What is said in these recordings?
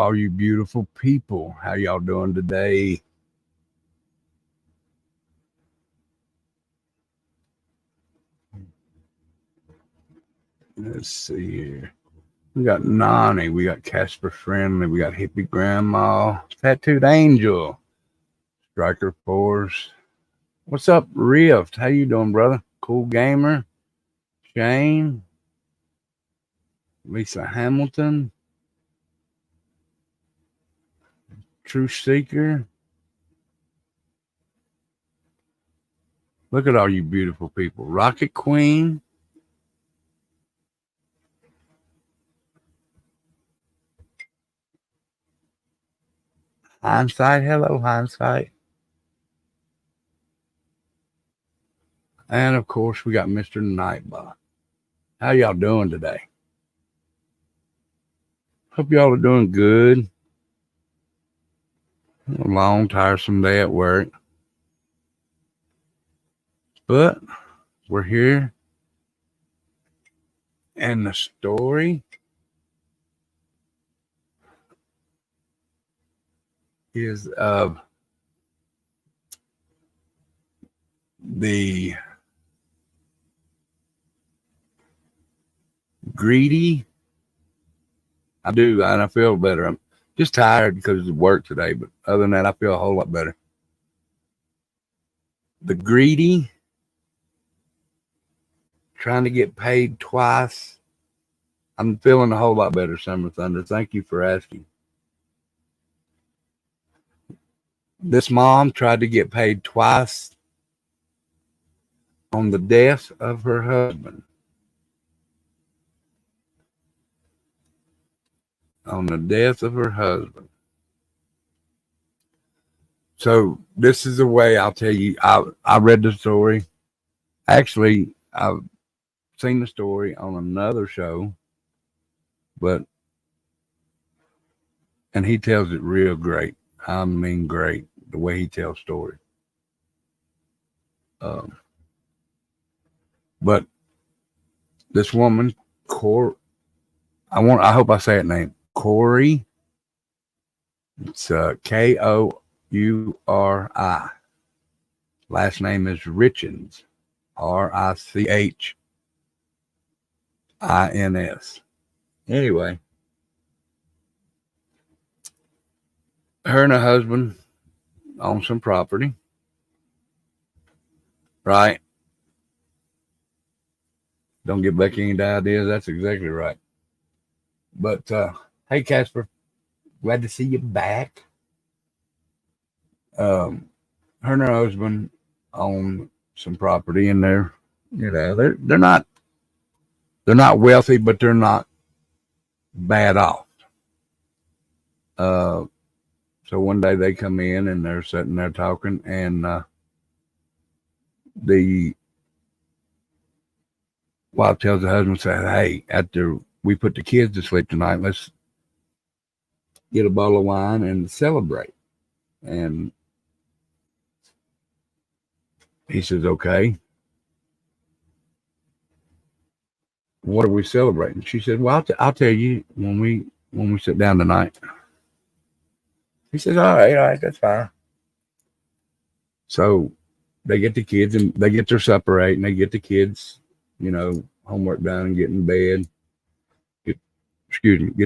all you beautiful people. How y'all doing today? Let's see here. We got Nani. We got Casper Friendly. We got Hippie Grandma. Tattooed Angel. Striker Force. What's up, Rift? How you doing, brother? Cool Gamer. Shane. Lisa Hamilton. True Seeker. Look at all you beautiful people. Rocket Queen. Hindsight. Hello, Hindsight. And of course, we got Mr. Nightbot. How y'all doing today? Hope y'all are doing good. A long, tiresome day at work. But we're here. And the story is of the greedy. I feel better. I'm just tired because of work today, but other than that, I feel a whole lot better. The greedy, trying to get paid twice. I'm feeling a whole lot better, Summer Thunder. Thank you for asking. This mom tried to get paid twice on the death of her husband. On the death of her husband. So this is the way I'll tell you. I read the story. Actually, I've seen the story on another show, and he tells it real great. I mean, great the way he tells stories. But this woman, I hope I say it name, Kouri. It's Kouri. Last name is Richins, Richins. Anyway, her and her husband own some property, right? Don't give Becky any ideas. That's exactly right. But hey, Casper, glad to see you back. Her and her husband own some property, and they're not wealthy, but they're not bad off. So one day they come in and they're sitting there talking, and the wife tells the husband, says, "Hey, after we put the kids to sleep tonight, let's get a bottle of wine and celebrate." And he says, "Okay. What are we celebrating?" She said, "Well, I'll tell you when we sit down tonight." He says, all right, that's fine. So they get the kids and they get their supper ate, and they get the kids, homework done and get in bed. Get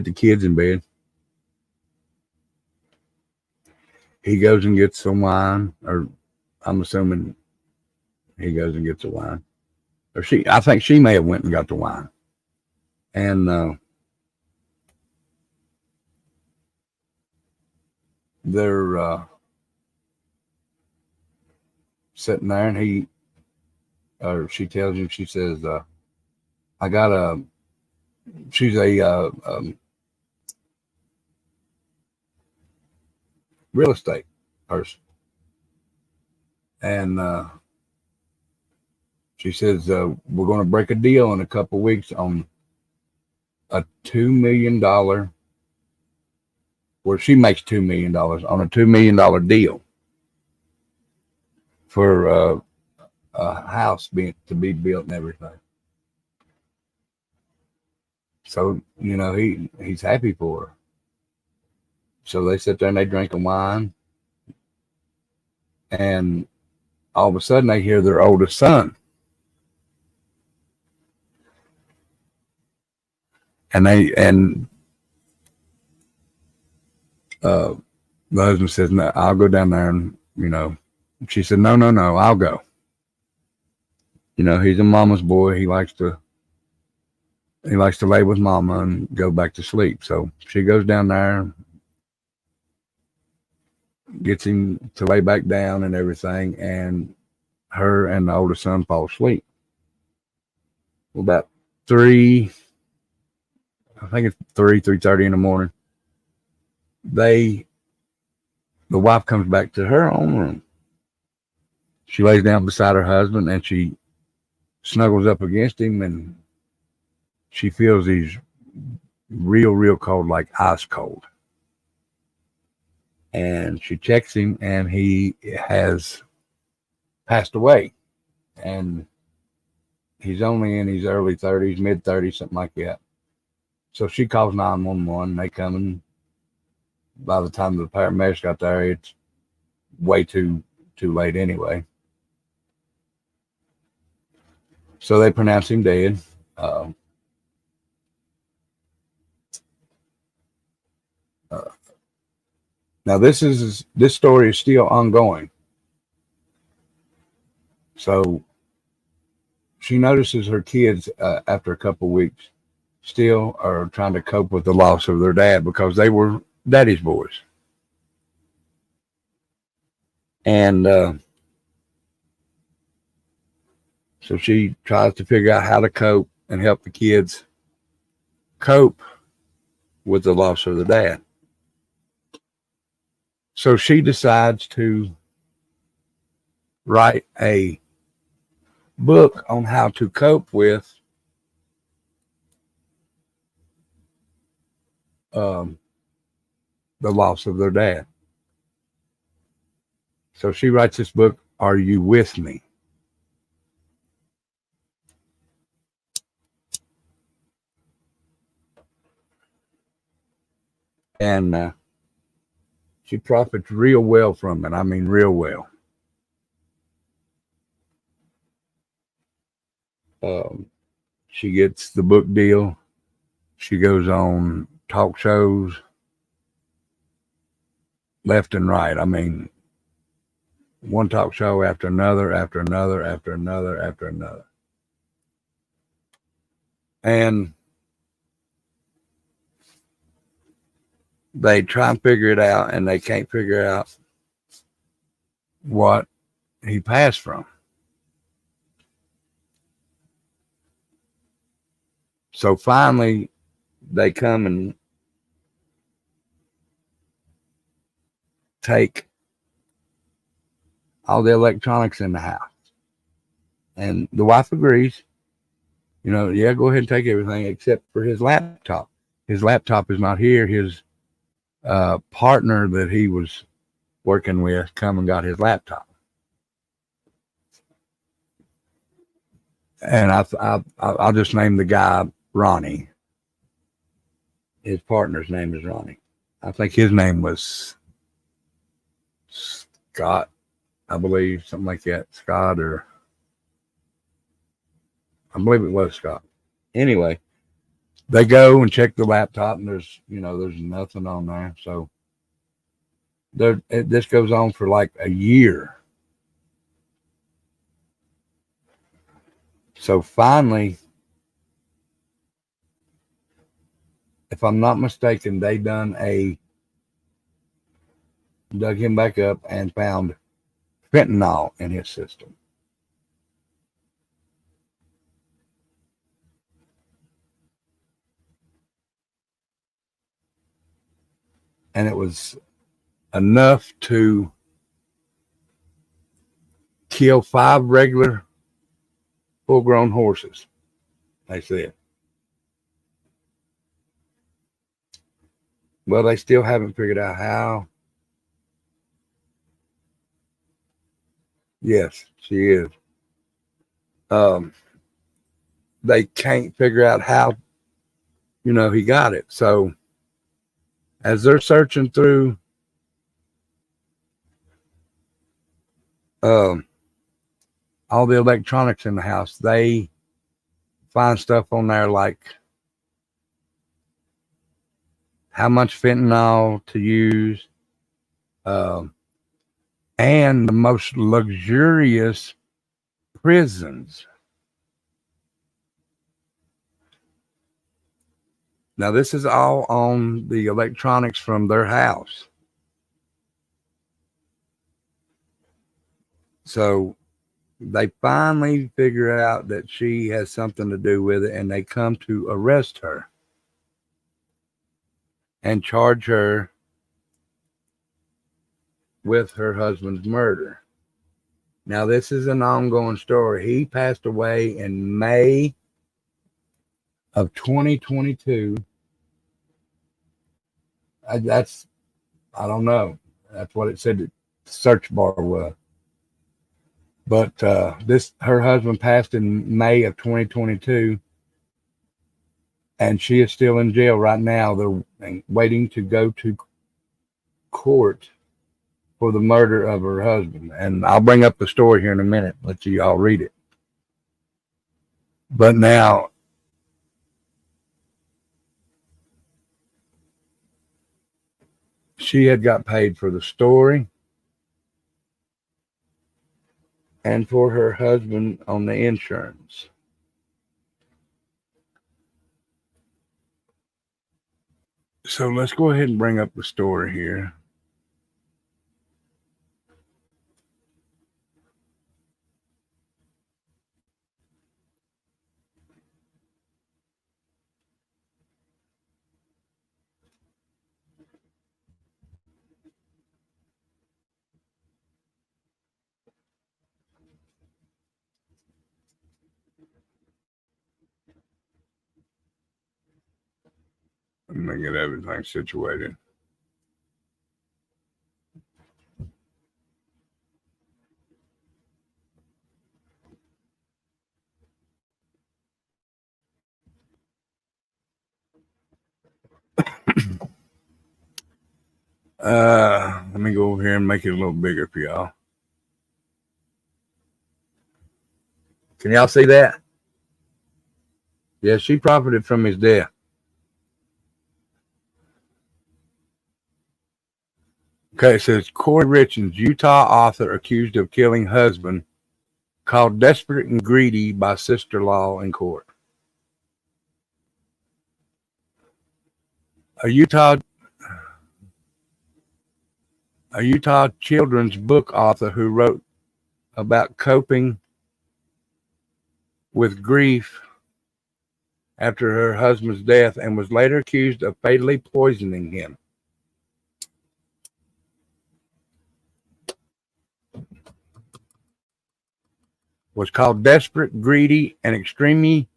the kids in bed. He goes and gets some wine, or I'm assuming he goes and gets the wine. Or I think she may have went and got the wine. And they're sitting there, and she tells him, she says, she's a real estate person. And she says, we're going to break a deal in a couple of weeks on a $2 million, where she makes $2 million on a $2 million deal for a house to be built and everything. So, he's happy for her. So they sit there and they drink a wine, and all of a sudden they hear their oldest son, and uh, the husband says, "No, I'll go down there," and she said, "No, no, no, I'll go." He's a mama's boy. He likes to lay with mama and go back to sleep. So she goes down there, gets him to lay back down and everything, and her and the older son fall asleep. About three, I think it's 3:30 in the morning. The wife comes back to her own room. She lays down beside her husband and she snuggles up against him, and she feels he's real, real cold, like ice cold. And she checks him, and he has passed away. And he's only in his early 30s, mid 30s, something like that. So she calls 911. They come, and by the time the paramedics got there, it's way too late anyway. So they pronounce him dead. Now this story is still ongoing. So she notices her kids after a couple of weeks still are trying to cope with the loss of their dad, because they were daddy's boys. And so she tries to figure out how to cope and help the kids cope with the loss of the dad. So she decides to write a book on how to cope with the loss of their dad. So she writes this book, Are You With Me? And she profits real well from it. I mean, real well. She gets the book deal. She goes on talk shows left and right. I mean, one talk show after another, after another, after another, after another. And they try and figure it out, and they can't figure out what he passed from. So finally, they come and take all the electronics in the house. And the wife agrees, yeah, go ahead and take everything except for his laptop. His laptop is not here. His partner that he was working with come and got his laptop. And I'll just name the guy Ronnie. His partner's name is Ronnie. I think his name was Scott, I believe, something like that. Scott, or I believe it was Scott. Anyway, they go and check the laptop, and there's nothing on there. So this goes on for like a year. So finally, if I'm not mistaken, they dug him back up and found fentanyl in his system. And it was enough to kill 5 regular full-grown horses, they said. Well, they still haven't figured out how. Yes, she is. They can't figure out how, he got it. So As they're searching through all the electronics in the house, they find stuff on there like how much fentanyl to use, and the most luxurious prisons. Now, this is all on the electronics from their house. So they finally figure out that she has something to do with it, and they come to arrest her and charge her with her husband's murder. Now, this is an ongoing story. He passed away in May of 2022. I don't know. That's what it said the search bar was. But her husband passed in May of 2022, and she is still in jail right now. They're waiting to go to court for the murder of her husband. And I'll bring up the story here in a minute, let you all read it. But now, she had got paid for the story and for her husband on the insurance. So let's go ahead and bring up the story here. I'm going to get everything situated. Let me go over here and make it a little bigger for y'all. Can y'all see that? Yeah, she profited from his death. Okay, it says Kouri Richins, Utah author accused of killing husband, called desperate and greedy by sister-in-law in court. A Utah children's book author who wrote about coping with grief after her husband's death and was later accused of fatally poisoning him. Was called desperate, greedy, and extremely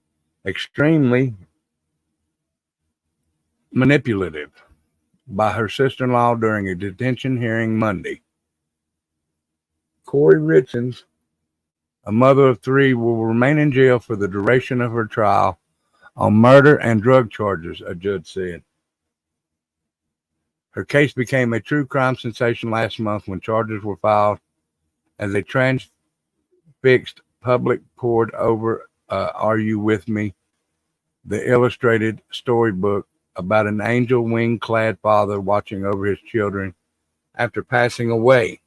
manipulative by her sister-in-law during a detention hearing Monday. Kouri Richins, a mother of three, will remain in jail for the duration of her trial on murder and drug charges, a judge said. Her case became a true crime sensation last month when charges were filed as a transfixed public pored over Are You With Me?, the illustrated storybook about an angel wing-clad father watching over his children after passing away,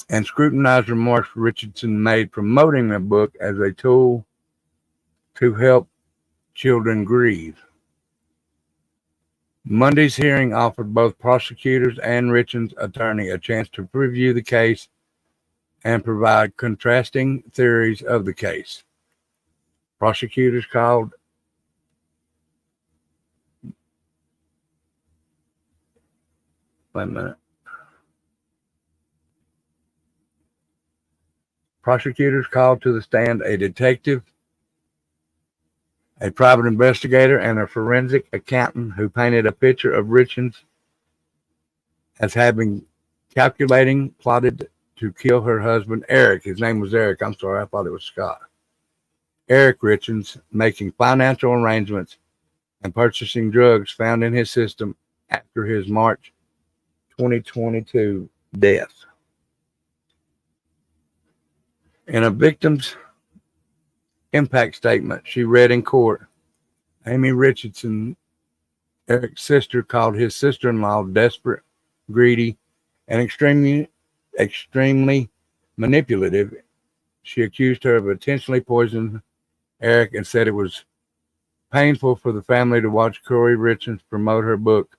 and scrutinized remarks Richardson made promoting the book as a tool to help children grieve. Monday's hearing offered both prosecutors and Richard's attorney a chance to preview the case and provide contrasting theories of the case. Prosecutors called Prosecutors called to the stand a detective, a private investigator, and a forensic accountant who painted a picture of Richins as having plotted to kill her husband, Eric. His name was Eric. I'm sorry, I thought it was Scott. Eric Richins, making financial arrangements and purchasing drugs found in his system after his March 2022 death. In a victim's impact statement she read in court, Amy Richardson, Eric's sister, called his sister-in-law desperate, greedy, and extremely manipulative. She accused her of intentionally poisoning Eric and said it was painful for the family to watch Kouri Richins promote her book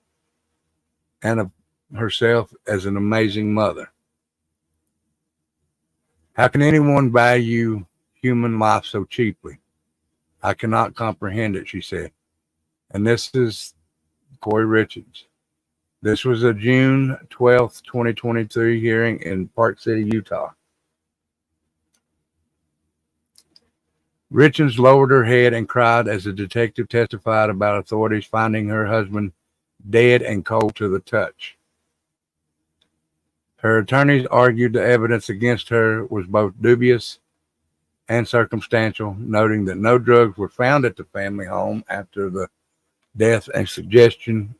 and of herself as an amazing mother. How can anyone value human life so cheaply? I cannot comprehend it, she said. And this is Kouri Richins. This was a June 12th, 2023 hearing in Park City, Utah. Richins lowered her head and cried as the detective testified about authorities finding her husband dead and cold to the touch. Her attorneys argued the evidence against her was both dubious and circumstantial, noting that no drugs were found at the family home after the death and suggesting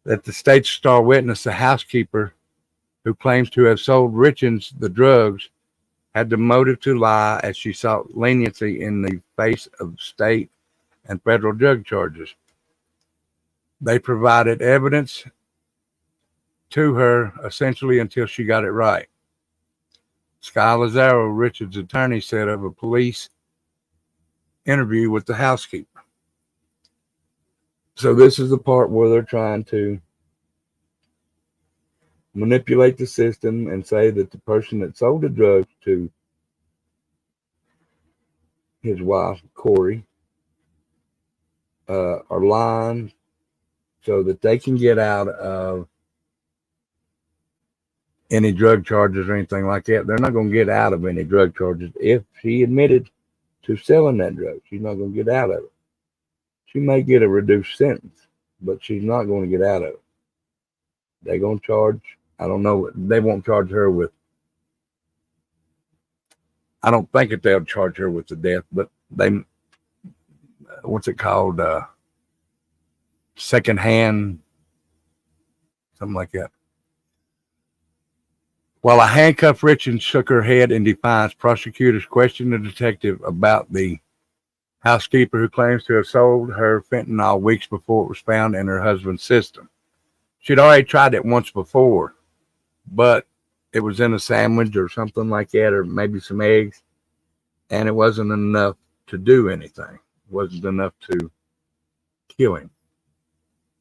that the state's star witness, the housekeeper who claims to have sold Richins the drugs, had the motive to lie as she sought leniency in the face of state and federal drug charges. They provided evidence to her essentially until she got it right. Sky Lazaro, Richard's attorney, said of a police interview with the housekeeper. So this is the part where they're trying to manipulate the system and say that the person that sold the drugs to his wife, Kouri, are lying so that they can get out of any drug charges or anything like that. They're not going to get out of any drug charges. If she admitted to selling that drug, she's not going to get out of it. She may get a reduced sentence, but she's not going to get out of it. They're going to charge, I don't know, they won't charge her with, I don't think that they'll charge her with the death, but they, what's it called? Secondhand, something like that. While a handcuffed Richins shook her head in defiance, prosecutors questioned the detective about the housekeeper who claims to have sold her fentanyl weeks before it was found in her husband's system. She'd already tried it once before, but it was in a sandwich or something like that, or maybe some eggs, and it wasn't enough to do anything. It wasn't enough to kill him.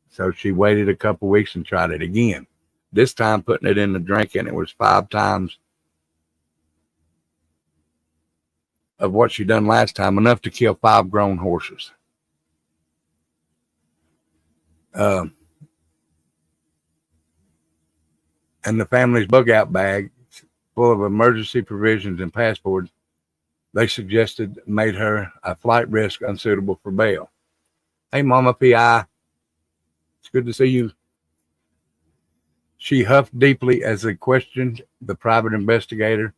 So she waited a couple weeks and tried it again. This time putting it in the drink, and it was 5 times of what she done last time, enough to kill 5 grown horses. And the family's bug-out bag full of emergency provisions and passports, they suggested made her a flight risk unsuitable for bail. Hey, Mama P.I., it's good to see you. She huffed deeply as they questioned the private investigator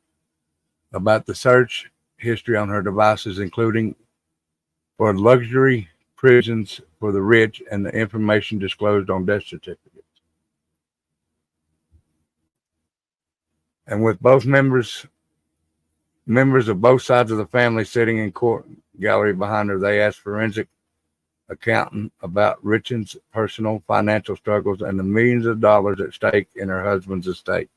about the search history on her devices, including for luxury prisons for the rich and the information disclosed on death certificates. And with both members of both sides of the family sitting in court gallery behind her, they asked forensic accountant about Richins' personal financial struggles and the millions of dollars at stake in her husband's estate.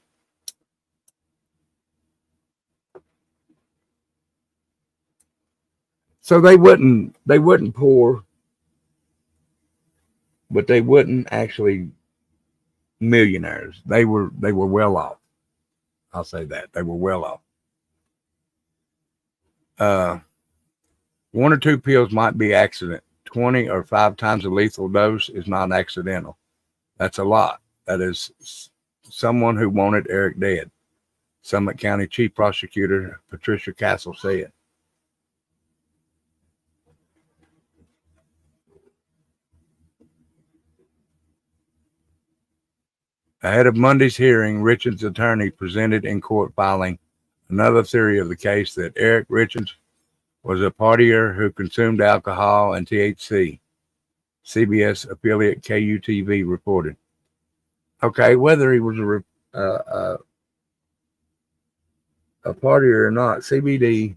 So they wouldn't poor, but they wouldn't actually millionaires. They were well off. I'll say that. They were well off. 1 or 2 pills might be accident. 20 or 5 times a lethal dose is not accidental. That's a lot. That is someone who wanted Eric dead. Summit County Chief Prosecutor Patricia Castle said. Ahead of Monday's hearing, Richins' attorney presented in court filing another theory of the case that Eric Richins was a partier who consumed alcohol and THC, CBS affiliate KUTV reported. Okay, whether he was a partier or not, CBD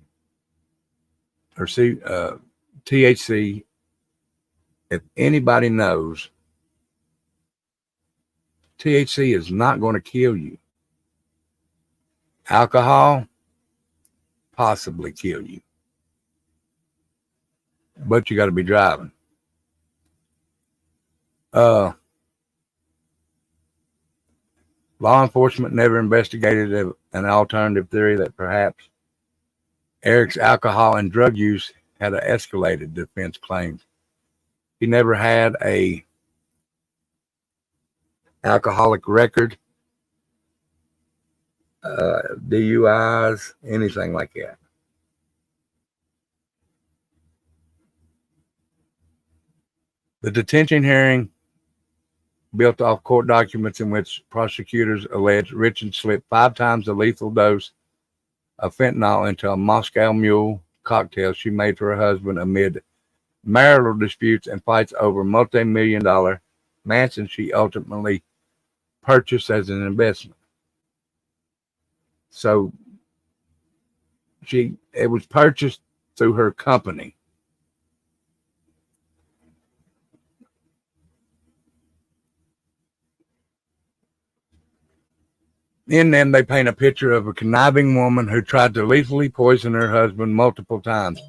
or THC, if anybody knows, THC is not going to kill you. Alcohol, possibly kill you. But you got to be driving. Uh, Law enforcement never investigated an alternative theory that perhaps Eric's alcohol and drug use had escalated, defense claims. He never had a alcoholic record, DUIs, anything like that. The detention hearing built off court documents in which prosecutors alleged Richins slipped 5 times the lethal dose of fentanyl into a Moscow Mule cocktail she made for her husband amid marital disputes and fights over multi-million-dollar mansion she ultimately purchased as an investment. So it was purchased through her company. In them, they paint a picture of a conniving woman who tried to lethally poison her husband multiple times,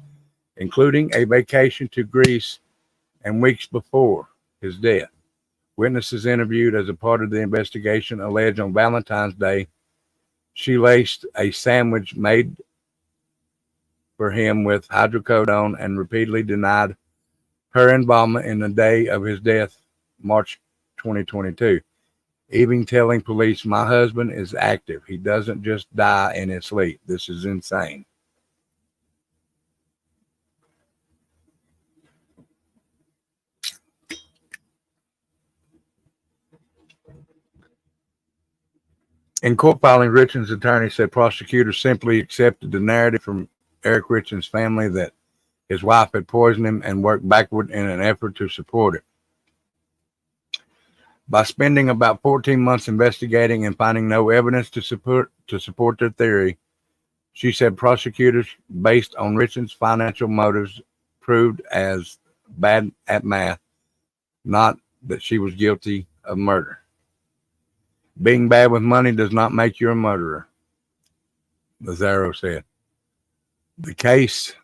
including a vacation to Greece and weeks before his death. Witnesses interviewed as a part of the investigation allege on Valentine's Day she laced a sandwich made for him with hydrocodone and repeatedly denied her involvement in the day of his death, March 2022. Even telling police, "My husband is active. He doesn't just die in his sleep. This is insane." In court filing, Richins' attorney said prosecutors simply accepted the narrative from Eric Richins' family that his wife had poisoned him and worked backward in an effort to support it. By spending about 14 months investigating and finding no evidence to support their theory, she said prosecutors, based on Richins' financial motives, proved as bad at math, not that she was guilty of murder. Being bad with money does not make you a murderer, Lazaro said. The case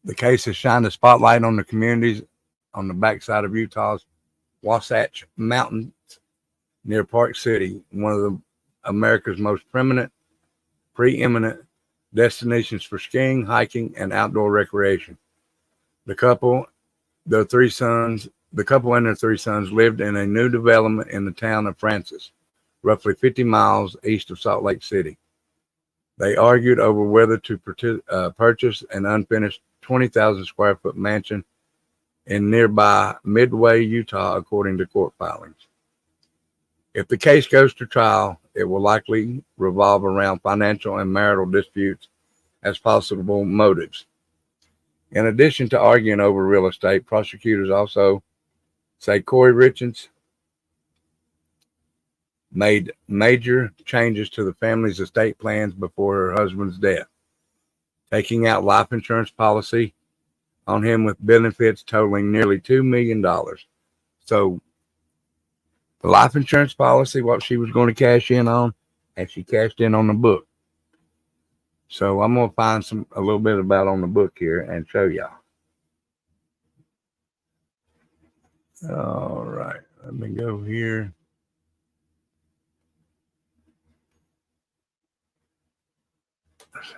has shined a spotlight on the communities on the backside of Utah's Wasatch Mountains near Park City, one of America's most preeminent destinations for skiing, hiking, and outdoor recreation. The couple and their 3 sons lived in a new development in the town of Francis, roughly 50 miles east of Salt Lake City. They argued over whether to purchase an unfinished 20,000 square foot mansion in nearby Midway, Utah, according to court filings. If the case goes to trial, it will likely revolve around financial and marital disputes as possible motives. In addition to arguing over real estate, prosecutors also say Kouri Richins made major changes to the family's estate plans before her husband's death, taking out life insurance policy on him with benefits totaling nearly $2 million. So the life insurance policy, what she was going to cash in on, and she cashed in on the book. So I'm going to find a little bit about on the book here and show y'all. All right, let me go here. Let's see.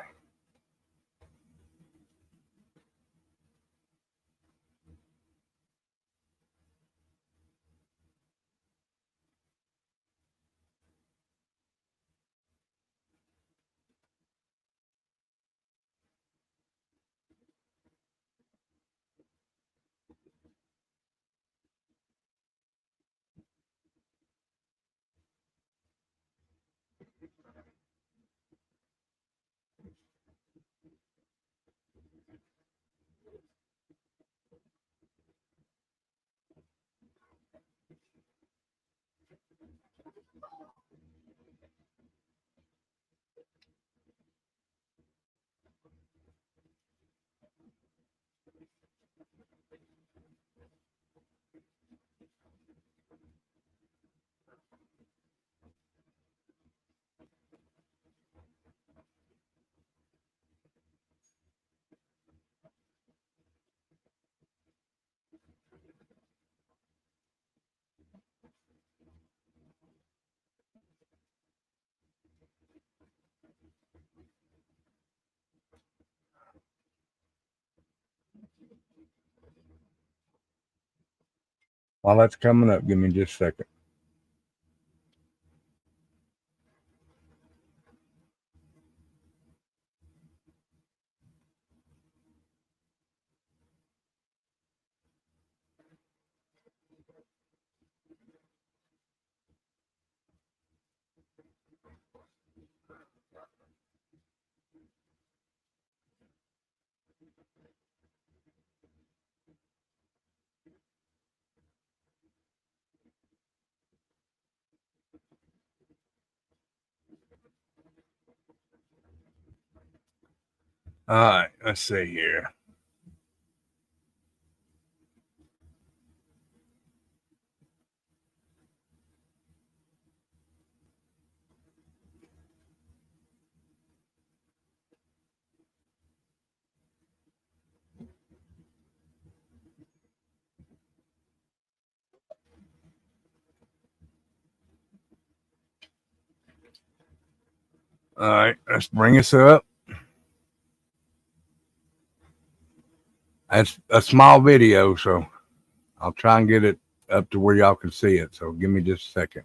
While that's coming up, give me just a second. All right, let's see here. All right, let's bring us up. That's a small video, so I'll try and get it up to where y'all can see it. So give me just a second.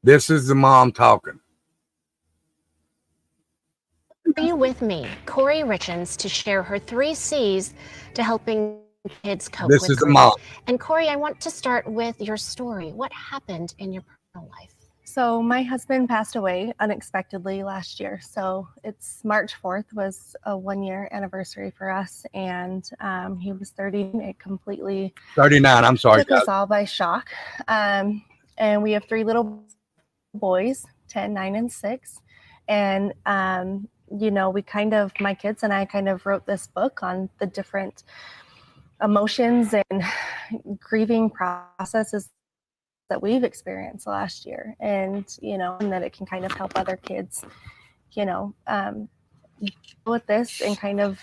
This is the mom talking. Are you with me, Kouri Richins, to share her 3 C's to helping kids cope This with is the grief? mom. And Kouri, I want to start with your story. What happened in your personal life? So my husband passed away unexpectedly last year. So it's March 4th was a 1-year anniversary for us. And he was 30. It completely 39. I'm sorry, took guys. us all by shock. And we have 3 little boys, 10, 9, and 6. And, my kids and I kind of wrote this book on the different emotions and grieving processes that we've experienced last year, and that it can kind of help other kids with this and kind of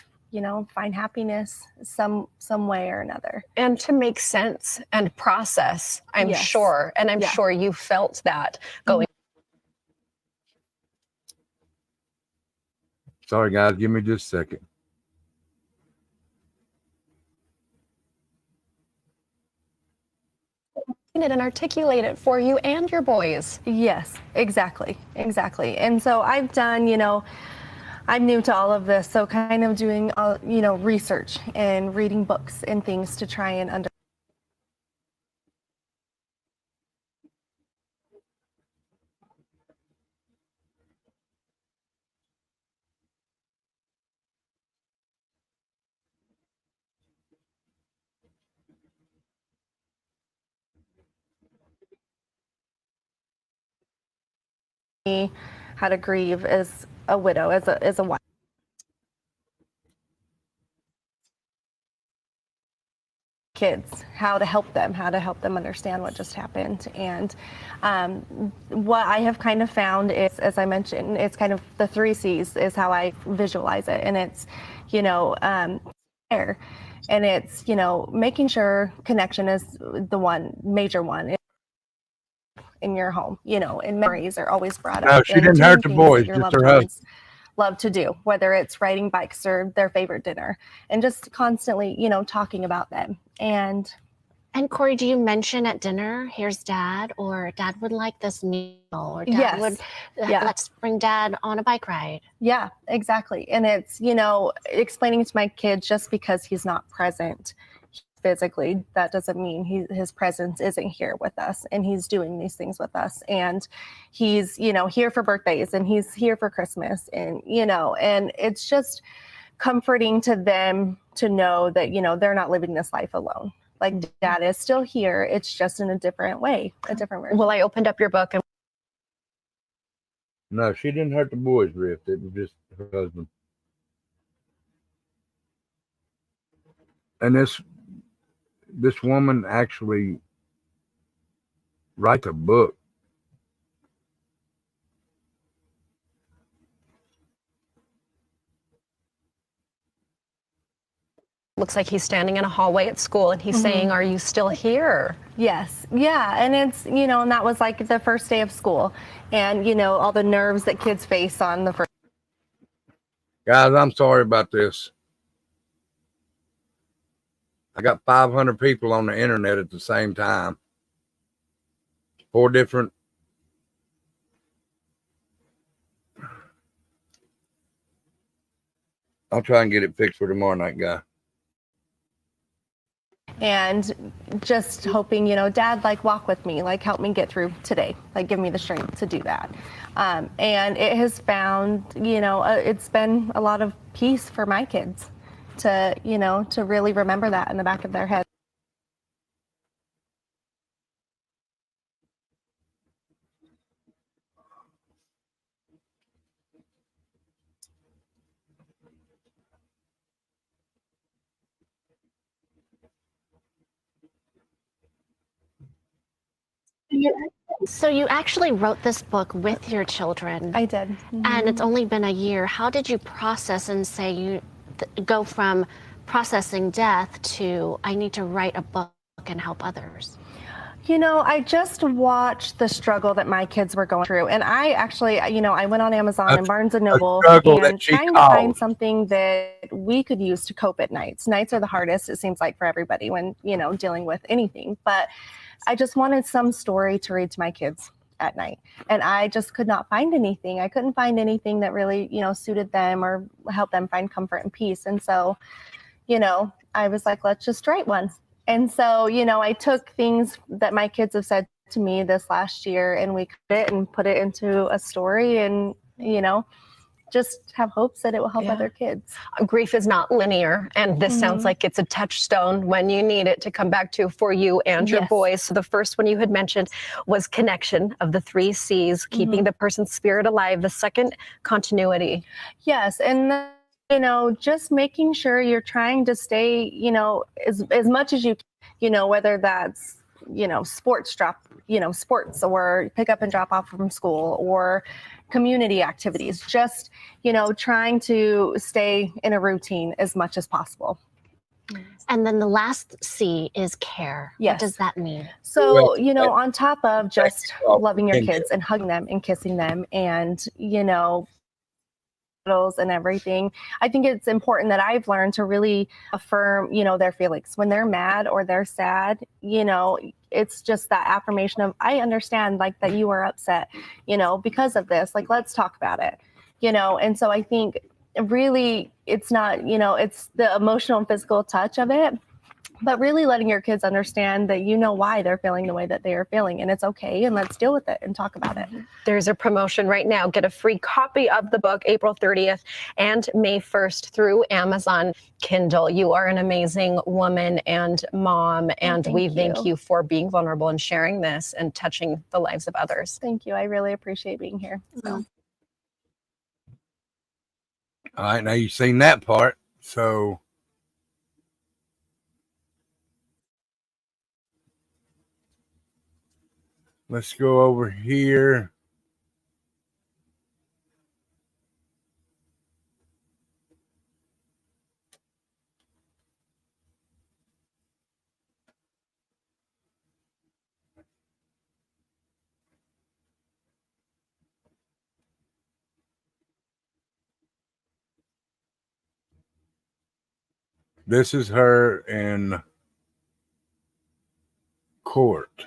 find happiness some way or another, and to make sense and process. I'm Yes. sure, and I'm Yeah. sure you felt that going. Sorry, guys. Give me just a second. It and articulate it for you and your boys. Yes, exactly. And so I've done, I'm new to all of this, so kind of doing research and reading books and things to try and understand. How to grieve as a widow, as a wife. Kids, how to help them understand what just happened. And what I have kind of found is, as I mentioned, it's kind of the 3 C's is how I visualize it. And it's, care. And it's, making sure connection is the major one in your home, and memories are always brought up. No, she didn't hurt the boys, your just loved her husband. ones love to do, whether it's riding bikes or their favorite dinner, and just constantly, talking about them. And Kouri, do you mention at dinner, here's Dad, or Dad would like this meal, or Dad Yes. would, Yeah. let's bring Dad on a bike ride? Yeah, exactly. And it's, explaining to my kid, just because he's not present physically, that doesn't mean his presence isn't here with us, and he's doing these things with us, and he's here for birthdays, and he's here for Christmas, and and it's just comforting to them to know that they're not living this life alone. Like, Dad is still here, it's just in a different way, a different version. Well, I opened up your book and No, she didn't hurt the boys, Rift. It was just her husband. And this woman actually writes a book. looks like he's standing in a hallway at school and he's saying, "Are you still here?" Yes. Yeah. And it's, and that was like the first day of school, and, all the nerves that kids face on the first. Guys, I'm sorry about this. I got 500 people on the internet at the same time. 4 different. I'll try and get it fixed for tomorrow night, guy. And just hoping, Dad, like, walk with me, like, help me get through today, like, give me the strength to do that. And it has found, it's been a lot of peace for my kids to, to really remember that in the back of their head. So you actually wrote this book with your children. I did. Mm-hmm. And it's only been a year. How did you process and say you go from processing death to I need to write a book and help others? I just watched the struggle that my kids were going through. And I actually, I went on Amazon and Barnes and Noble and trying to find something that we could use to cope at nights. Nights are the hardest, it seems like, for everybody when, dealing with anything. But I just wanted some story to read to my kids at night. And I just could not find anything. I couldn't find anything that really, suited them or helped them find comfort and peace. And so, I was like, let's just write one. And so, I took things that my kids have said to me this last year and we cut it and put it into a story and, just have hopes that it will help other kids. Grief is not linear, and this sounds like it's a touchstone when you need it to come back to for you and your boys. So the first one you had mentioned was connection of the 3 C's, keeping the person's spirit alive. The second, continuity. Yes, and just making sure you're trying to stay, as much as you can, whether that's, sports or pick up and drop off from school or community activities, just, trying to stay in a routine as much as possible. And then the last C is care. Yes. What does that mean? So, on top of just loving your kids and hugging them and kissing them and, and everything, I think it's important that I've learned to really affirm, their feelings. When they're mad or they're sad, it's just that affirmation of, I understand, like, that you are upset, because of this, like, let's talk about it, and so I think really it's not, it's the emotional and physical touch of it, but really letting your kids understand that why they're feeling the way that they are feeling, and it's okay, and let's deal with it and talk about it. There's a promotion right now. Get a free copy of the book April 30th and May 1st through Amazon Kindle. You are an amazing woman and mom, and we thank you for being vulnerable and sharing this and touching the lives of others. Thank you. I really appreciate being here. All right, now you've seen that part, so let's go over here. This is her in court.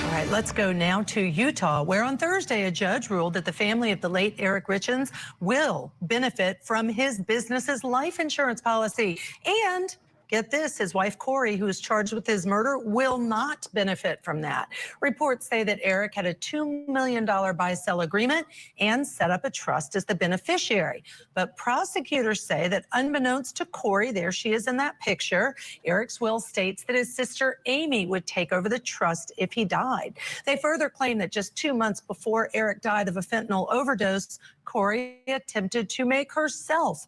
All right, let's go now to Utah, where on Thursday a judge ruled that the family of the late Eric Richins will benefit from his business's life insurance policy. And get this, his wife Kouri, who is charged with his murder, will not benefit from that. Reports say that Eric had a $2 million buy-sell agreement and set up a trust as the beneficiary. But prosecutors say that unbeknownst to Kouri, there she is in that picture, Eric's will states that his sister Amy would take over the trust if he died. They further claim that just 2 months before Eric died of a fentanyl overdose, Kouri attempted to make herself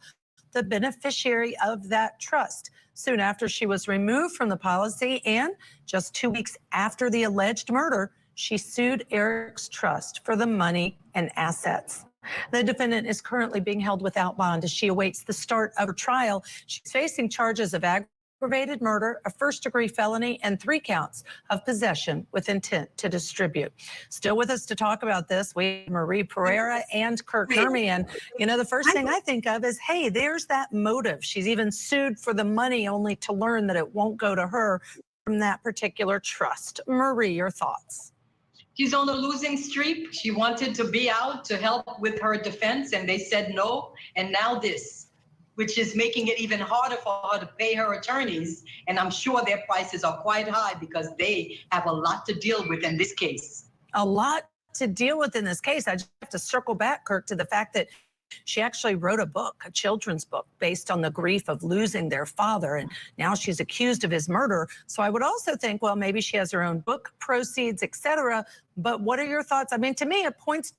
the beneficiary of that trust. Soon after she was removed from the policy, and just 2 weeks after the alleged murder, she sued Eric's trust for the money and assets. The defendant is currently being held without bond as she awaits the start of her trial. She's facing charges of aggravated murder, a first-degree felony, and 3 counts of possession with intent to distribute. Still with us to talk about this, we have Marie Pereira and Kirk Nurmi. And, you know, the first thing I think of is, hey, there's that motive. She's even sued for the money only to learn that it won't go to her from that particular trust. Marie, your thoughts? She's on a losing streak. She wanted to be out to help with her defense, and they said no. And now this, which is making it even harder for her to pay her attorneys. And I'm sure their prices are quite high because they have a lot to deal with in this case. A lot to deal with in this case. I just have to circle back, Kirk, to the fact that she actually wrote a book, a children's book, based on the grief of losing their father. And now she's accused of his murder. So I would also think, well, maybe she has her own book proceeds, etc. But what are your thoughts? I mean, to me, it points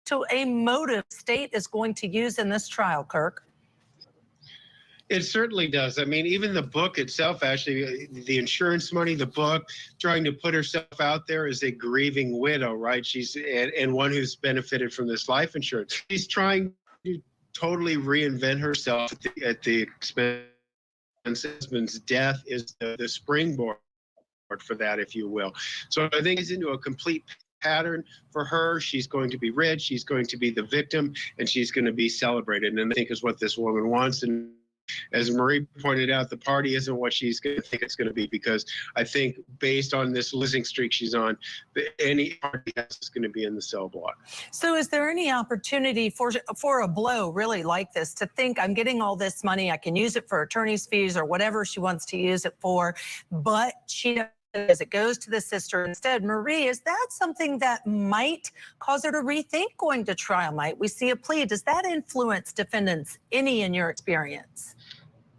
to a motive the state is going to use in this trial, Kirk. It certainly does. I mean, even the book itself, actually, the insurance money, the book, trying to put herself out there as a grieving widow, right? She's and one who's benefited from this life insurance. She's trying to totally reinvent herself at the expense of her husband's death is the springboard for that, if you will. So I think it's into a complete pattern for her. She's going to be rich. She's going to be the victim, and she's going to be celebrated. And I think is what this woman wants. And as Marie pointed out, the party isn't what she's going to think it's going to be, because I think based on this losing streak she's on, any party is going to be in the cell block. So is there any opportunity for a blow really like this to think, I'm getting all this money, I can use it for attorney's fees or whatever she wants to use it for, but she as it goes to the sister instead? Marie, is that something that might cause her to rethink going to trial? Might we see a plea? Does that influence defendants any in your experience?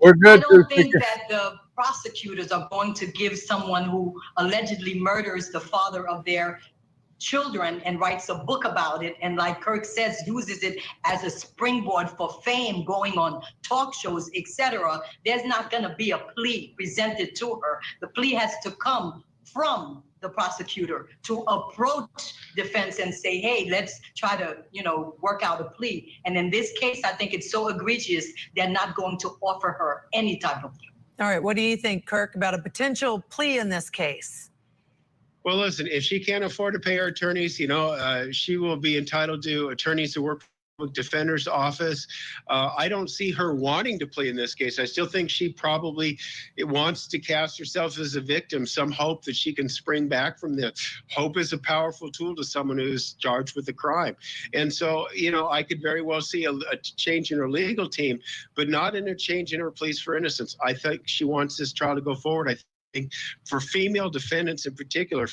We're good. I don't think that the prosecutors are going to give someone who allegedly murders the father of their children and writes a book about it, and like Kirk says, uses it as a springboard for fame, going on talk shows, etc. There's not going to be a plea presented to her. The plea has to come from the prosecutor to approach defense and say, hey, let's try to, work out a plea. And in this case, I think it's so egregious, they're not going to offer her any type of plea. All right, what do you think, Kirk, about a potential plea in this case? Well, listen, if she can't afford to pay her attorneys, she will be entitled to attorneys who work for the defender's office. I don't see her wanting to plea in this case. I still think she probably wants to cast herself as a victim, some hope that she can spring back from this. Hope is a powerful tool to someone who's charged with a crime. And so, I could very well see a change in her legal team, but not in a change in her pleas for innocence. I think she wants this trial to go forward. I think for female defendants in particular,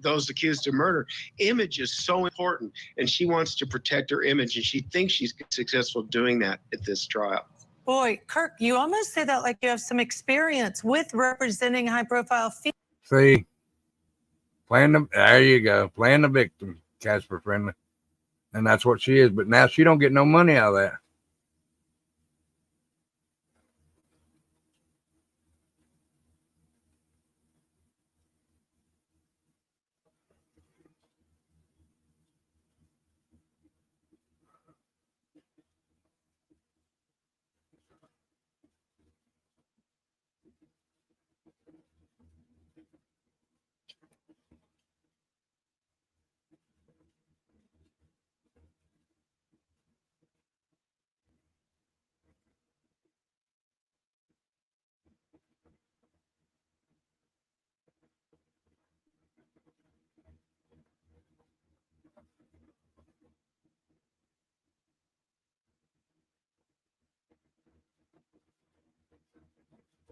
those accused of murder, image is so important, and she wants to protect her image, and she thinks she's successful doing that at this trial. Boy, Kirk, you almost say that like you have some experience with representing high-profile females. See, there you go, playing the victim, Casper Friendly, and that's what she is. But now she don't get no money out of that.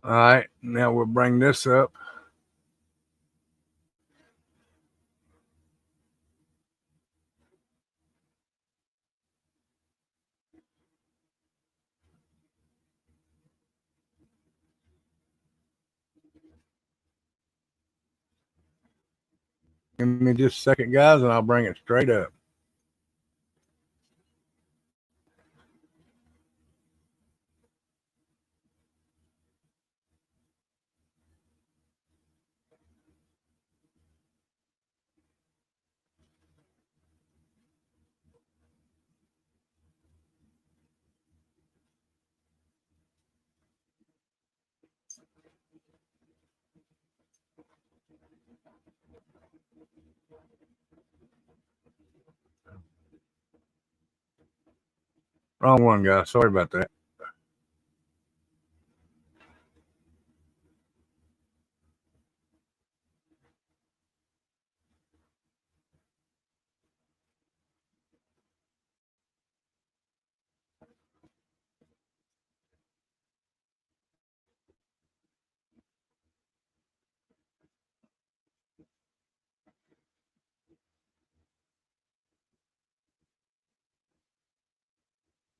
All right, now we'll bring this up. Give me just a second, guys, and I'll bring it straight up. Wrong one, guys. Sorry about that.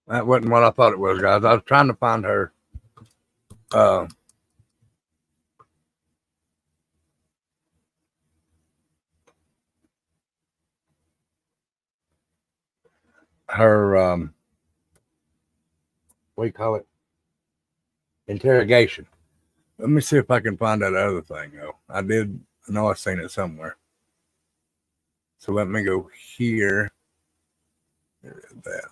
That wasn't what I thought it was, guys. I was trying to find her. Uh, her what do you call it? Interrogation. Let me see if I can find that other thing. though. I know I've seen it somewhere. So let me go here. There is that.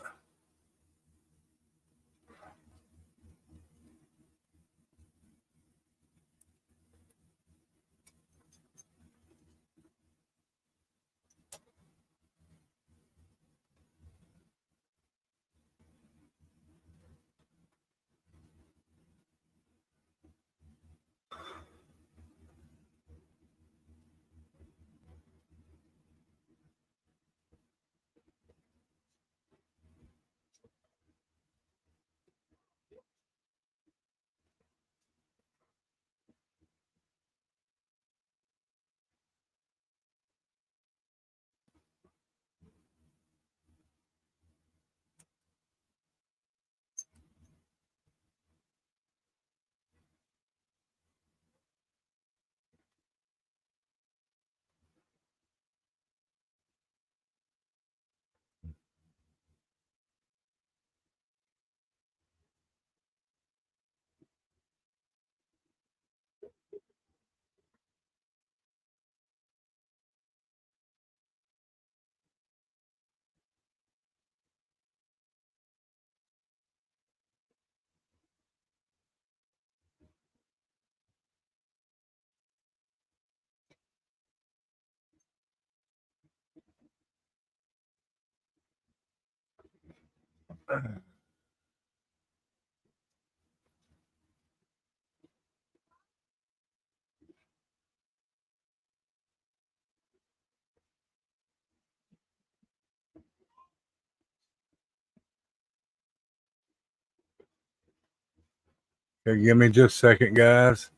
Okay, give me just a second, guys.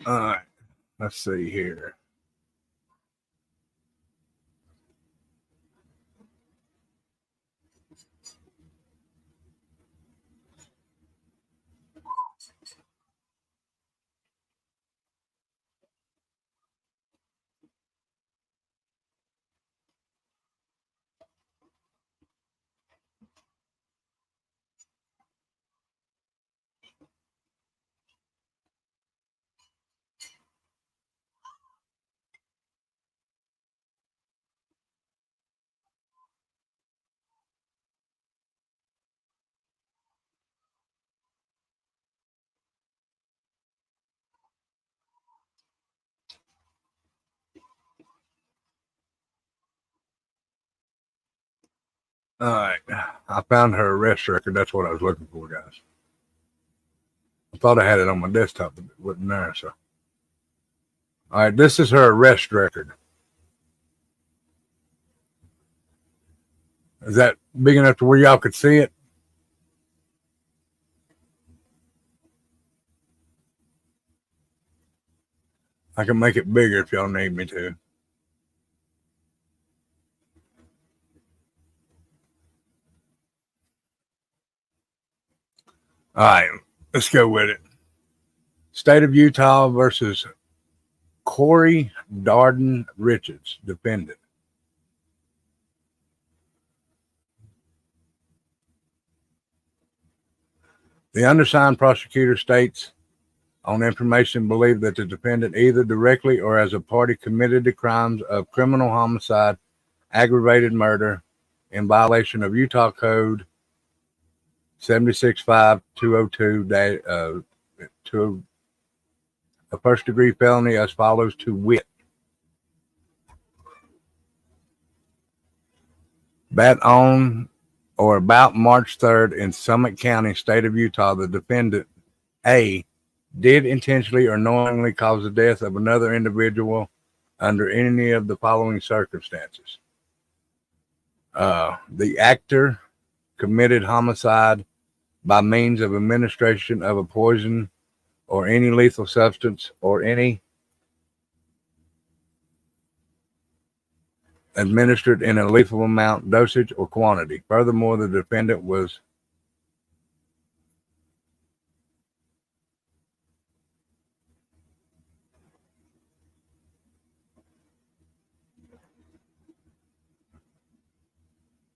All right, let's see here. All right. I found her arrest record. That's what I was looking for, guys. I thought I had it on my desktop, but it wasn't there. So, all right, this is her arrest record. Is that big enough to where y'all could see it? I can make it bigger if y'all need me to. All right, let's go with it. State of Utah versus Kouri Richins, defendant. The undersigned prosecutor states on information believed that the defendant either directly or as a party committed the crimes of criminal homicide, aggravated murder in violation of Utah Code 765-202 to a first degree felony as follows, to wit: that on or about March 3rd in Summit County, state of Utah, the defendant A did intentionally or knowingly cause the death of another individual under any of the following circumstances. The actor committed homicide by means of administration of a poison or any lethal substance or any administered in a lethal amount, dosage, or quantity. Furthermore, the defendant was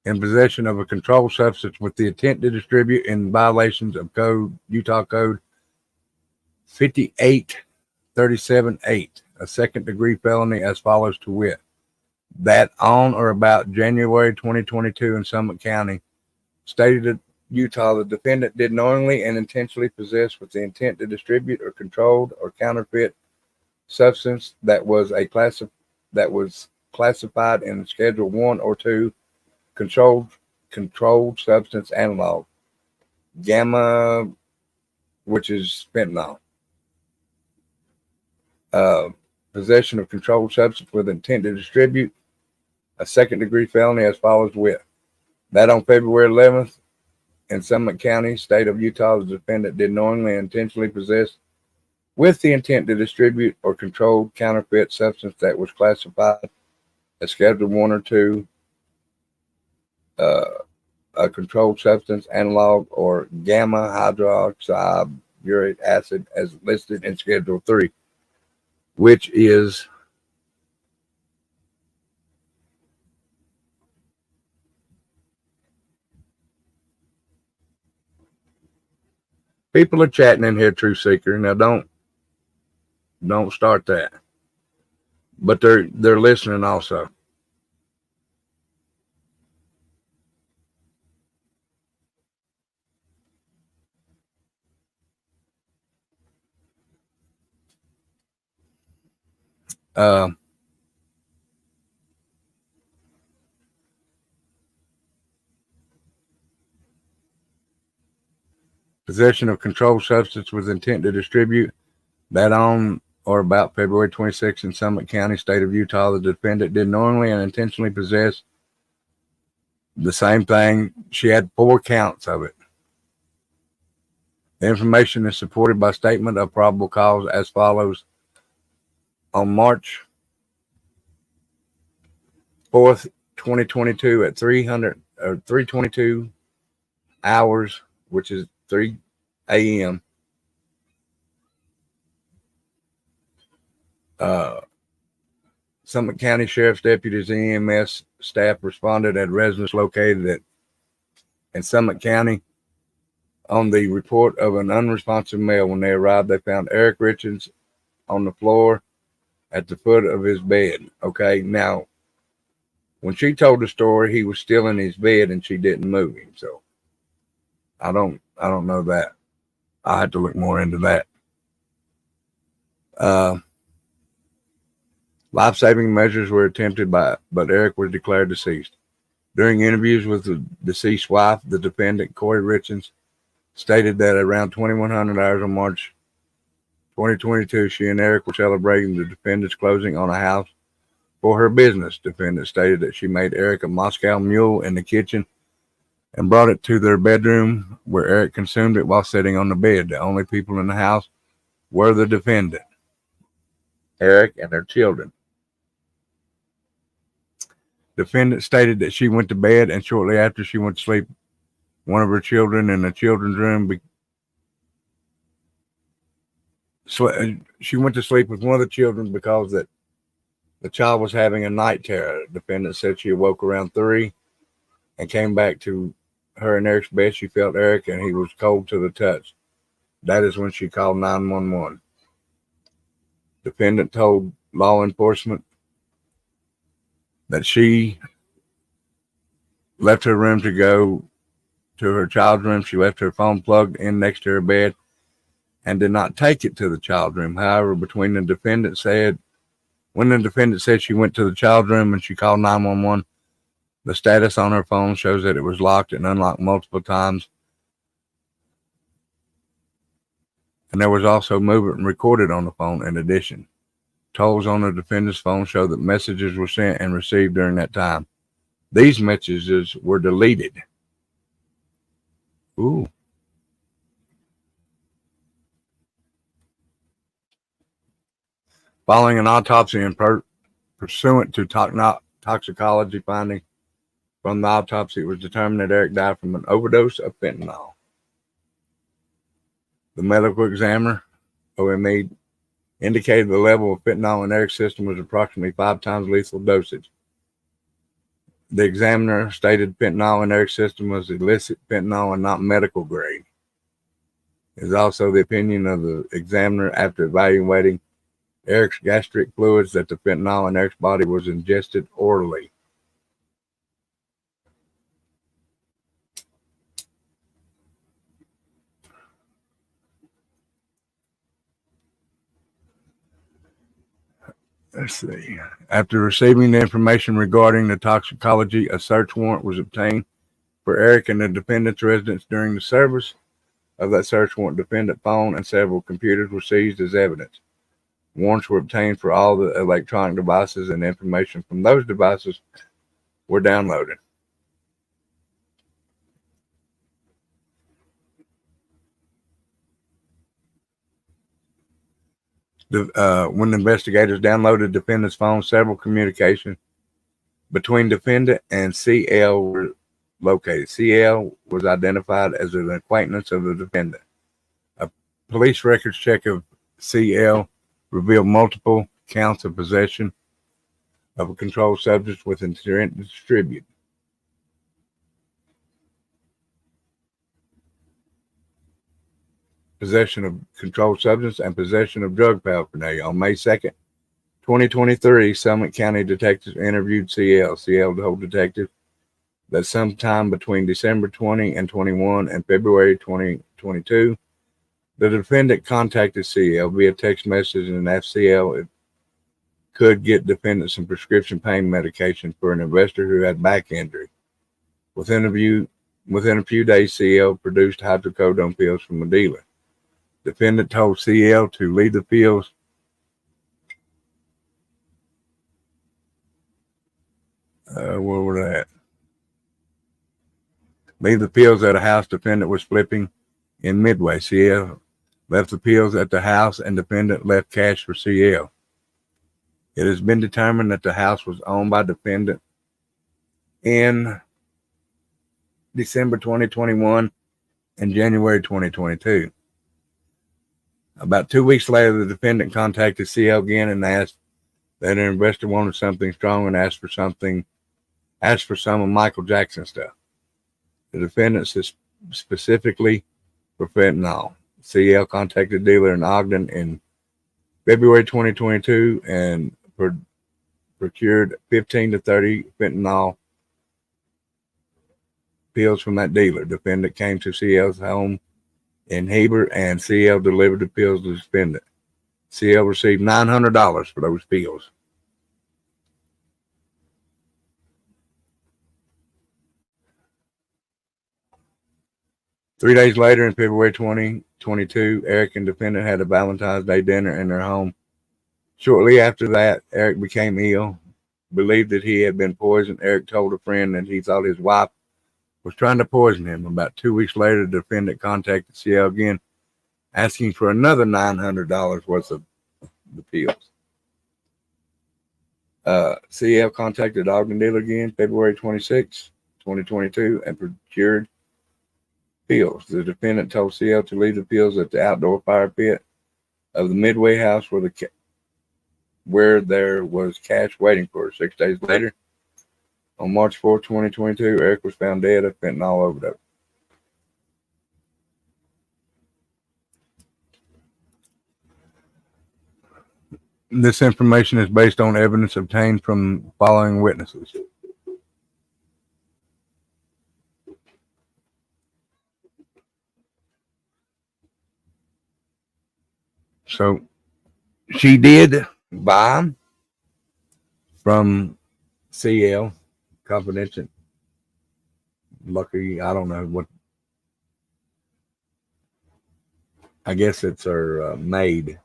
in possession of a controlled substance with the intent to distribute in violations of Utah Code 5837-8, a second degree felony as follows, to wit: that on or about January 2022 in Summit County, state of Utah, the defendant did knowingly and intentionally possess with the intent to distribute or controlled or counterfeit substance that was classified in Schedule 1 or 2 controlled substance analog, gamma, which is fentanyl. Possession of controlled substance with intent to distribute, a second degree felony as follows, with that on February 11th in Summit County, state of Utah, the defendant did knowingly and intentionally possess with the intent to distribute or controlled counterfeit substance that was classified as Schedule 1 or 2, a controlled substance analog, or gamma hydroxyburic acid as listed in Schedule 3, which is people are chatting in here, True Seeker. Now don't start that. But they're listening also. Possession of controlled substance with intent to distribute, that on or about February 26th in Summit County, state of Utah, the defendant did knowingly and intentionally possess the same thing. She had 4 counts of it. The information is supported by statement of probable cause as follows. On March 4th, 2022 at 3:22 hours, which is 3 a.m. Summit County Sheriff's deputies and EMS staff responded at residence located in Summit County on the report of an unresponsive male. When they arrived, they found Eric Richins on the floor at the foot of his bed. Okay, now when she told the story, he was still in his bed and she didn't move him. So I don't know that. I had to look more into that. Life-saving measures were attempted but Eric was declared deceased. During interviews with the deceased wife, the defendant, Kouri Richins, stated that around 2100 hours on March 2022, she and Eric were celebrating the defendant's closing on a house for her business. Defendant stated that she made Eric a Moscow Mule in the kitchen and brought it to their bedroom, where Eric consumed it while sitting on the bed. The only people in the house were the defendant, Eric, and their children. Defendant stated that she went to bed, and shortly after she went to sleep, one of her children in the children's room she went to sleep with one of the children because that the child was having a night terror. The defendant said she awoke around 3 and came back to her and Eric's bed. She felt Eric and he was cold to the touch. That is when she called 911. Defendant told law enforcement that she left her room to go to her child's room. She left her phone plugged in next to her bed and did not take it to the child's room. However, when the defendant said she went to the child's room and she called 911, the status on her phone shows that it was locked and unlocked multiple times. And there was also movement recorded on the phone in addition. Tolls on the defendant's phone show that messages were sent and received during that time. These messages were deleted. Ooh. Following an autopsy and pursuant to toxicology findings from the autopsy, it was determined that Eric died from an overdose of fentanyl. The medical examiner, OME, indicated the level of fentanyl in Eric's system was approximately 5 times lethal dosage. The examiner stated fentanyl in Eric's system was illicit fentanyl and not medical grade. It is also the opinion of the examiner, after evaluating Eric's gastric fluids, that the fentanyl in Eric's body was ingested orally. Let's see. After receiving the information regarding the toxicology, a search warrant was obtained for Eric and the defendant's residence. During the service of that search warrant, defendant phone and several computers were seized as evidence. Warrants were obtained for all the electronic devices, and information from those devices were downloaded. When the investigators downloaded defendant's phone, several communications between defendant and CL were located. CL was identified as an acquaintance of the defendant. A police records check of CL revealed multiple counts of possession of a controlled substance with intent to distribute. Possession of controlled substance and possession of drug paraphernalia. On May 2nd, 2023, Summit County detectives interviewed CL. CL told detectives that sometime between December 20 and 21 and February 2022, the defendant contacted CL via text message and asked CL if could get defendant some prescription pain medication for an investor who had back injury. Within a few days, CL produced hydrocodone pills from a dealer. Defendant told CL to leave the pills where were they at? Leave the pills at a house defendant was flipping in Midway. CL left the pills at the house and defendant left cash for CL. It has been determined that the house was owned by defendant in December 2021 and January 2022. About 2 weeks later, the defendant contacted CL again and asked that an investor wanted something strong and asked for some of Michael Jackson stuff. The defendant specifically for fentanyl. CL contacted the dealer in Ogden in February 2022 and procured 15 to 30 fentanyl pills from that dealer. Defendant came to CL's home in Heber, and CL delivered the pills to the defendant. CL received $900 for those pills. 3 days later, in February 2022, Eric and defendant had a Valentine's Day dinner in their home. Shortly after that, Eric became ill, believed that he had been poisoned. Eric told a friend that he thought his wife was trying to poison him. About 2 weeks later, the defendant contacted CL again, asking for another $900 worth of the pills. CL contacted the Ogden dealer again, February 26, 2022, and procured pills. The defendant told CL to leave the pills at the outdoor fire pit of the Midway house where there was cash waiting for her. 6 days later, on March 4, 2022, Eric was found dead of fentanyl overdose. This information is based on evidence obtained from following witnesses. So she did buy from CL confidential. Lucky, I don't know what. I guess it's her maid.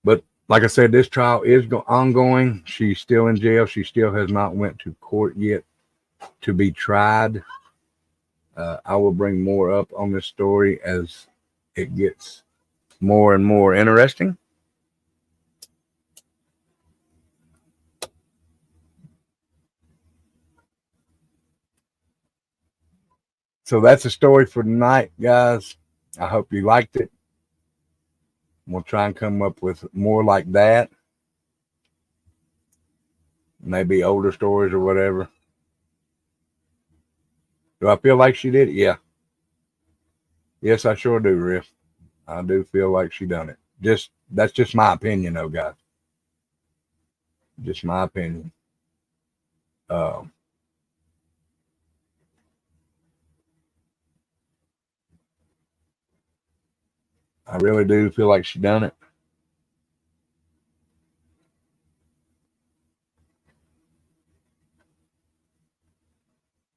But like I said, this trial is ongoing. She's still in jail. She still has not went to court yet to be tried. I will bring more up on this story as it gets more and more interesting. So that's the story for tonight, guys. I hope you liked it. We'll try and come up with more like that. Maybe older stories or whatever. Do I feel like she did it? Yeah. Yes, I sure do, Riff. I do feel like she done it. That's just my opinion, though, guys. Just my opinion. I really do feel like she done it.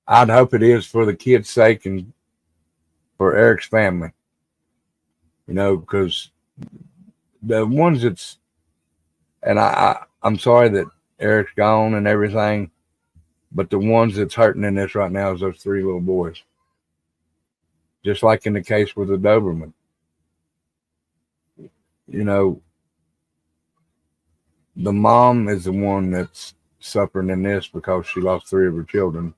I'd hope it is for the kids' sake and for Eric's family. You know, because the ones that's, and I'm sorry that Eric's gone and everything, but the ones that's hurting in this right now is those 3 little boys. Just like in the case with the Doberman. You know, the mom is the one that's suffering in this because she lost 3 of her children.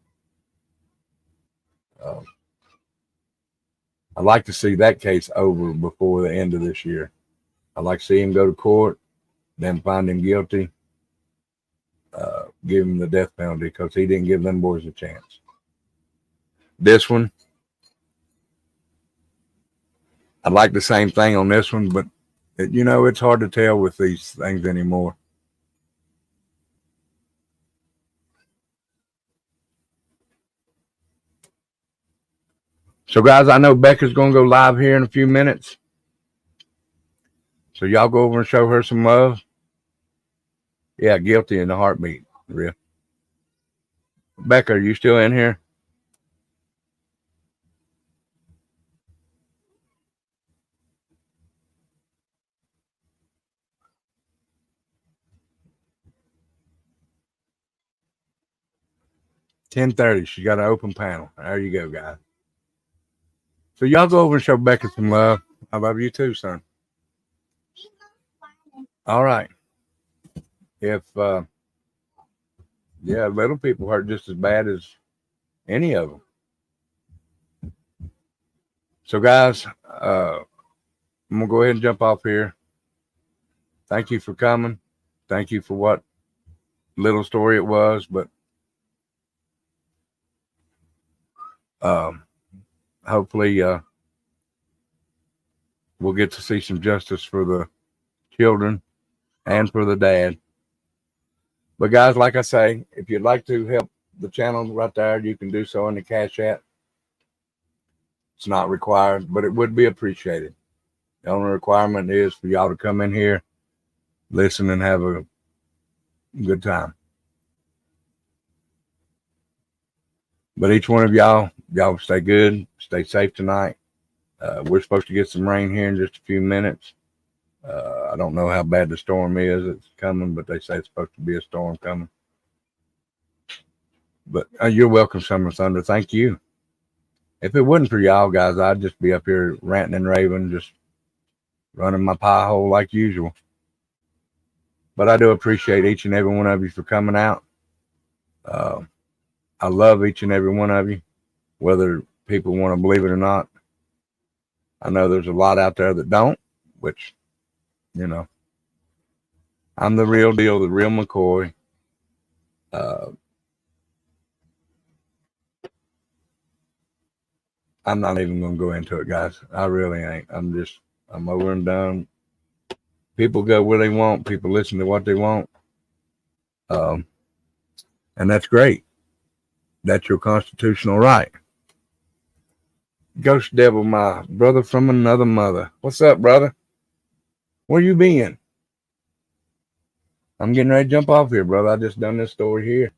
I'd like to see that case over before the end of this year. I'd like to see him go to court, then find him guilty, give him the death penalty because he didn't give them boys a chance. This one, I'd like the same thing on this one, but you know, it's hard to tell with these things anymore. So, guys, I know Becca's going to go live here in a few minutes. So, y'all go over and show her some love. Yeah, guilty in the heartbeat. Real. Becca, are you still in here? $10:30. She got an open panel. There you go, guys. So y'all go over and show Becca some love. I love you too, son. All right. If yeah, little people hurt just as bad as any of them. So guys, I'm gonna go ahead and jump off here. Thank you for coming. Thank you for what little story it was, but hopefully we'll get to see some justice for the children and for the dad. But guys, like I say, if you'd like to help the channel right there, you can do so in the Cash App. It's not required, but it would be appreciated. The only requirement is for y'all to come in here, listen, and have a good time. But each one of y'all stay good, stay safe tonight. We're supposed to get some rain here in just a few minutes. I don't know how bad the storm is that's coming, but they say it's supposed to be a storm coming. But you're welcome, Summer Thunder. Thank you. If it wasn't for y'all guys, I'd just be up here ranting and raving, just running my pie hole like usual. But I do appreciate each and every one of you for coming out. I love each and every one of you, whether people want to believe it or not. I know there's a lot out there that don't, which, you know, I'm the real deal, the real McCoy. I'm not even going to go into it, guys. I really ain't. I'm over and done. People go where they want. People listen to what they want. And that's great. That's your constitutional right. Ghost Devil, my brother from another mother. What's up, brother? Where you been? I'm getting ready to jump off here, brother. I just done this story here.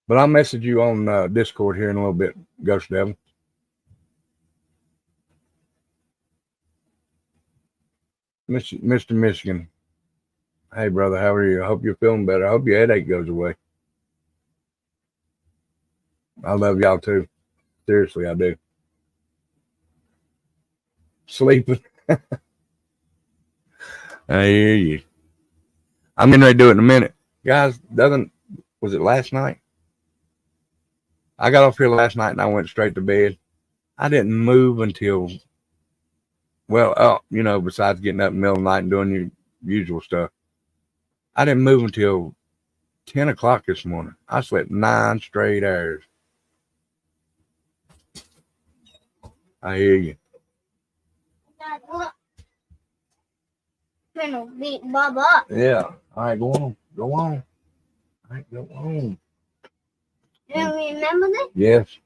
But I'll message you on Discord here in a little bit, Ghost Devil. Mr. Michigan. Hey, brother, how are you? I hope you're feeling better. I hope your headache goes away. I love y'all too. Seriously, I do. Sleeping. I hear you. I'm getting ready to do it in a minute. Guys, was it last night? I got off here last night and I went straight to bed. I didn't move until, besides getting up in the middle of the night and doing your usual stuff, I didn't move until 10 o'clock this morning. I slept 9 straight hours. I hear you. Beat Bob up. Yeah. All right, go on. Go on. All right, go on. You remember this? Yes.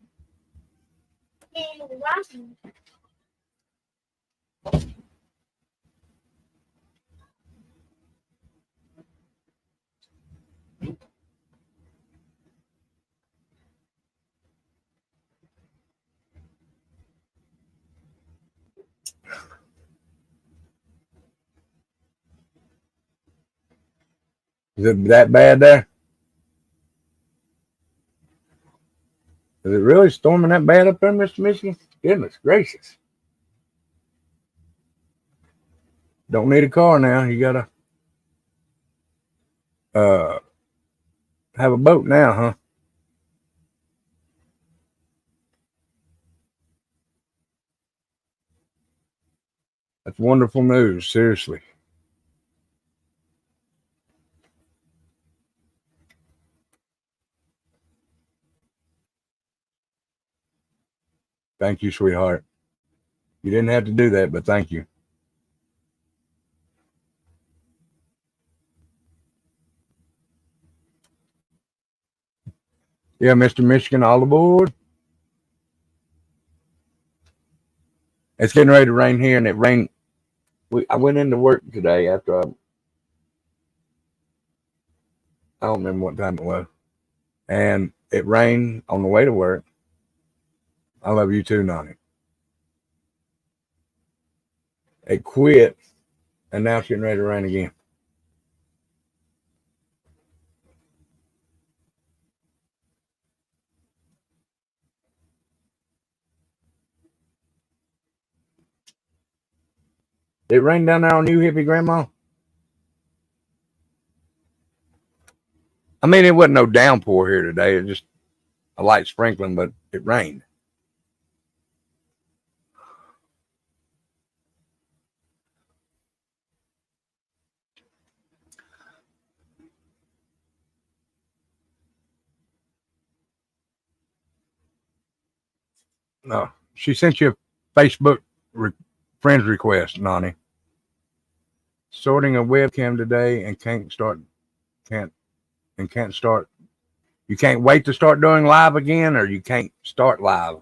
Is it that bad there? Is it really storming that bad up there, Mr. Michigan? Goodness gracious. Don't need a car now. You gotta have a boat now, huh? That's wonderful news, seriously. Thank you, sweetheart. You didn't have to do that, but thank you. Yeah, Mr. Michigan, all aboard. It's getting ready to rain here, and it rained. I went into work today after I don't remember what time it was, and it rained on the way to work. I love you too, Nani. It quit, and now it's getting ready to rain again. It rained down there on you, hippie grandma? I mean, it wasn't no downpour here today. It was just a light sprinkling, but it rained. No, she sent you a Facebook friends request, Nani. sorting a webcam today and can't start. You can't wait to start doing live again, or you can't start live.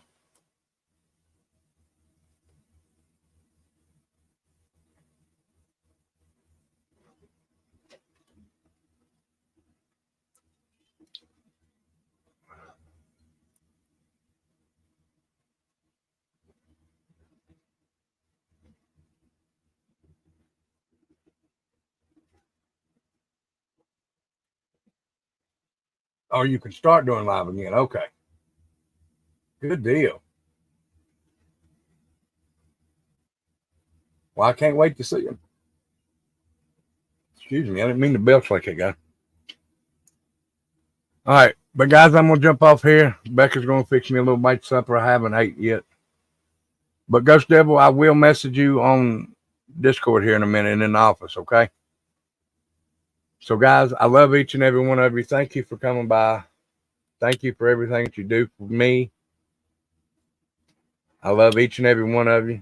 Or you can start doing live again. Okay. Good deal. Well, I can't wait to see him. Excuse me. I didn't mean to belch like that guy. All right. But, guys, I'm going to jump off here. Becca's going to fix me a little bite supper. I haven't ate yet. But, Ghost Devil, I will message you on Discord here in a minute in the office, okay? So, guys, I love each and every one of you. Thank you for coming by. Thank you for everything that you do for me. I love each and every one of you.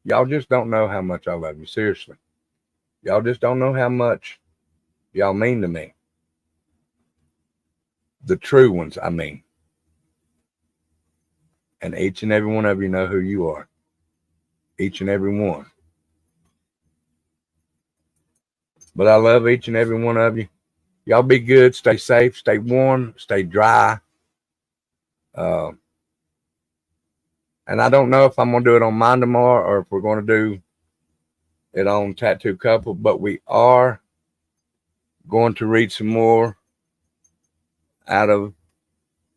Y'all just don't know how much I love you. Seriously. Y'all just don't know how much y'all mean to me. The true ones, I mean. And each and every one of you know who you are. Each and every one. But I love each and every one of you. Y'all be good. Stay safe. Stay warm. Stay dry. And I don't know if I'm going to do it on mine tomorrow or if we're going to do it on Tattoo Couple, but we are going to read some more out of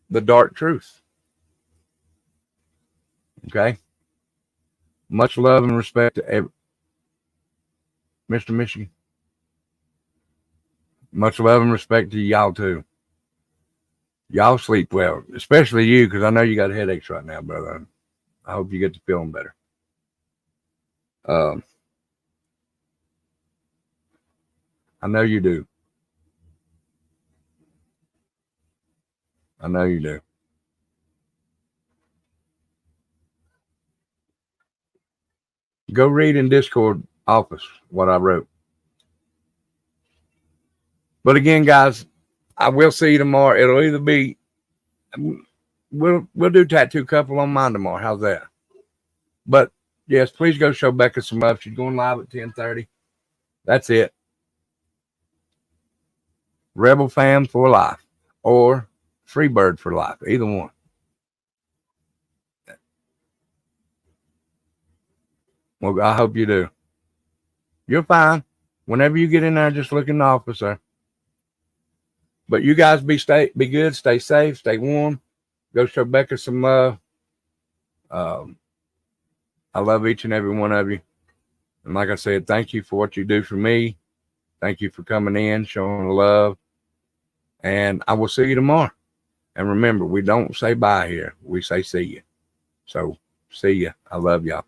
the Dark Truth. Okay? Much love and respect to Mr. Michigan. Much love and respect to y'all, too. Y'all sleep well, especially you, because I know you got headaches right now, brother. I hope you get to feeling better. I know you do. I know you do. Go read in Discord office what I wrote. But again, guys, I will see you tomorrow. It'll either be we'll do Tattoo Couple on mine tomorrow. How's that? But yes, please go show Becca some love. She's going live at 10:30. That's it. Rebel Fam for life or Freebird for life. Either one. Well, I hope you do. You're fine. Whenever you get in there, just look in the office, sir. But you guys be good, stay safe, stay warm. Go show Becca some love. I love each and every one of you. And like I said, thank you for what you do for me. Thank you for coming in, showing love. And I will see you tomorrow. And remember, we don't say bye here. We say see you. So, see ya. I love y'all.